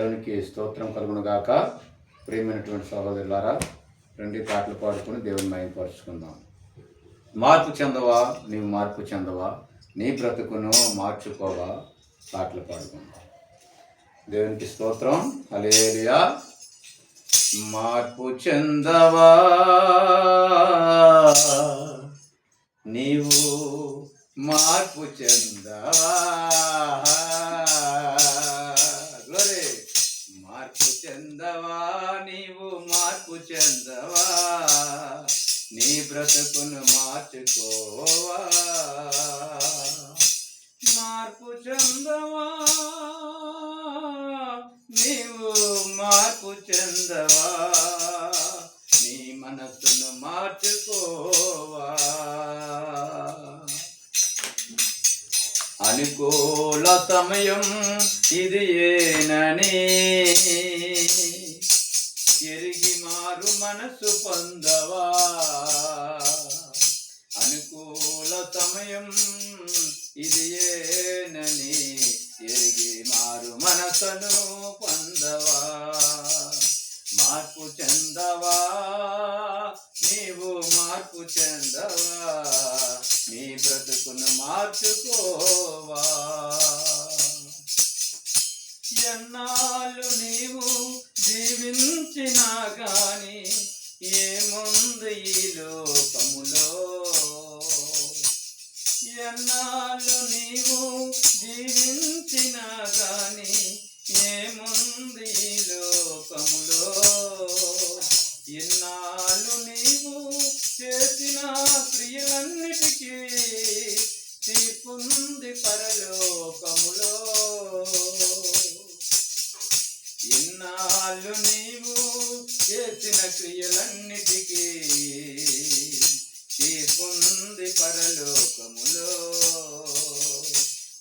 దేవునికి స్తోత్రం కలుగును గాక. ప్రియమైనటువంటి సహోదరులారా, రెండు పాటలు పాడుకొని దేవుని మహిమపరుచుకుందాం. మార్పు చెందవా, నీవు మార్పు చెందవా, నీ బ్రతుకును మార్చుకోవా. పాటలు పాడుకుందాం. దేవునికి స్తోత్రం. హల్లెలూయా. మార్పు చెందవా, నీవు మార్పు చెందవా. మార్పు చెందవా, నీవు మార్పు చెందవా, నీ బ్రతుకును మార్చుకోవా. మార్పు చెందవా, నీవు మార్పు చెందవా, నీ మనసును మార్చుకోవా. అనుకూల సమయం ఇది ఏనని ఎరిగి మారు మనసు పొందవా. అనుకూల సమయం ఇది ఏనని ఎరిగి మారు మనసును పొందవా. మార్పు చెందవా, నీవు మార్పు చెందవా, నీ బ్రతుకును మార్చుకోవా. ఎన్నాళ్ళు నీవు జీవించినా గాని ఏముంది ఈ లోకములో. ఎన్నాళ్ళు నీవు జీవించినా గాని ఏముంది ఈ లోకములో. ఎన్నాళ్ళు నీవు చేసిన క్రియలన్నిటికీ తీర్పుంది పరలోకములో. ఎన్నాళ్ళు నీవు చేసిన క్రియలన్నిటికీ తీర్పుంది పరలోకములో.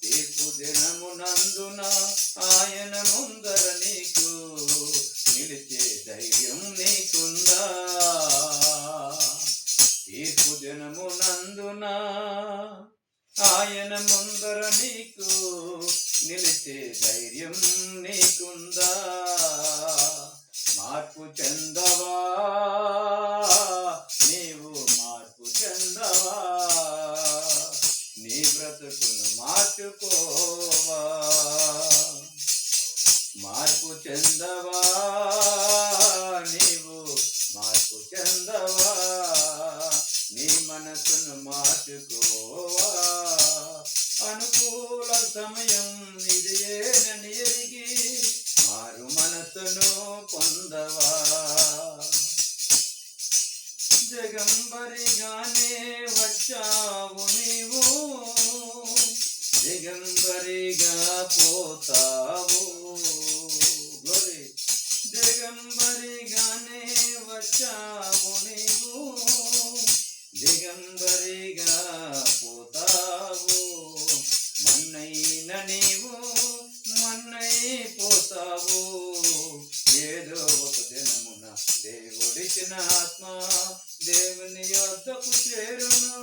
తీర్పు దినమునందున ఆయన ముందర నీకు నిలిచే ధైర్యం నీకుందా. తీర్పు దినమునందున ఆయన ముందర నీకు నిలిచే ధైర్యం నీకుందా. మార్పు చెందవా, నీవు మార్పు చెందవా, నీ బ్రతుకును మార్చుకోవా. మార్పు చెందవా, నీవు మార్పు చెందవా, నీ మనసును మార్చుకోవా. అనుకూల సమయం ఇది ఏనని ఎరిగి మారు మనసును పొందవా. దిగంబరిగానే వచ్చావు నీవు, దిగంబరిగా పోతావు. దిగంబరిగానే వచ్చావు నీవు, దిగంబరిగా పోతావు. మన్నైన నీవు మన్నైపోతావు. ఏదో ఒక దినమున దేవుడిచ్చిన ఆత్మ దేవుని యొద్దకు చేరును.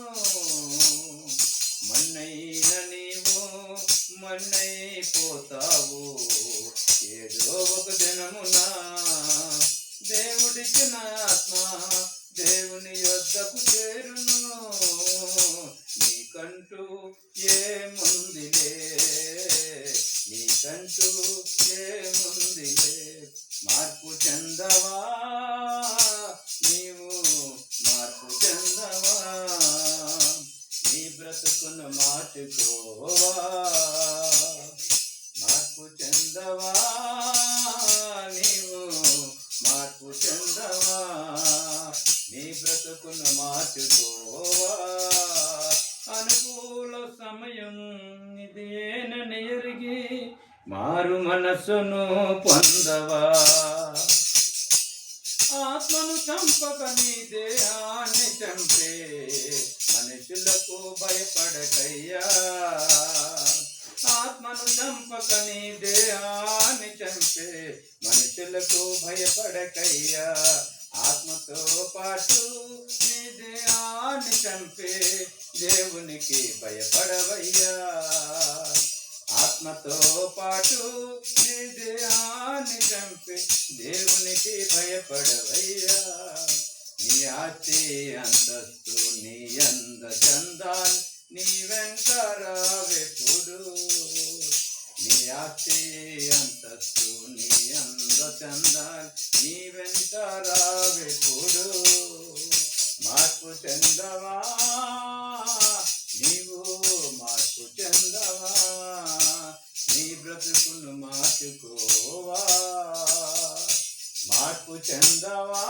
మన్నైన నీవు మన్నైపోతావు. ఏదో ఒక దినమున దేవుడిచ్చిన ఆత్మ దేవుని యొద్దకు చేరును. నీకంటూ ఏముందిలే, నీకంటూ ఏముందిలే. మార్పు చెందవా, నీవు మార్పు చెందవా, నీ బ్రతుకును మార్చుకోవా. మార్పు చెందవా, నీవు మార్పు చెందవా, నీ బ్రతుకును మార్చుకోవా. అనుకూల సమయం ఇది ఏనని ఎరిగి మారు మనసును పొందవా. ఆత్మను చంపక నీ దేహాన్ని చంపే మనుషులకు భయపడకయ్యా. ఆత్మను చంపక నీ దేహాన్ని చంపే మనుషులకు భయపడకయ్యా. ఆత్మతో పాటు నీ దేహాన్ని చంపే దేవునికి భయపడవయ్యా. ఆత్మతో పాటు నీ దేహాన్ని దేనికి భయపడవయ్యా నీ ఆస్తి అంతస్తు నీ అంద చందాలు నీ వెంట రావెప్పుడు నీ ఆస్తి అంతస్తు నీ అంద చందాలు నీ వెంట రావెప్పుడు మార్పు చెందవా నీవు మార్పు చెందవా నీ బ్రతుకును మార్చుకోవా మార్పు చెందవా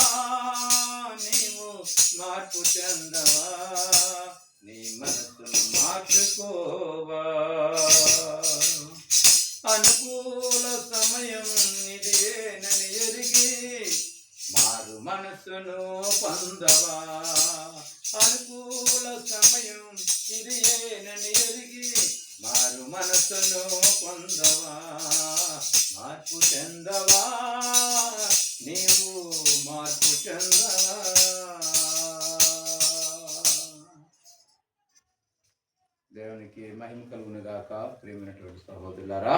నీవు మార్పు చెందవా నీ మనసును మార్చుకోవా అనుకూల సమయం ఇదేనని ఎరిగి మారు మనసును పొందవా అనుకూల సమయం ఇది ఏనని ఎరిగి మారు మనసును పొందవా మార్పు చెందవా నీవు మార్పు చెందవా. దేవునికి మహిమ కలుగును గాక. ప్రియమైనటువంటి సహోదరులారా,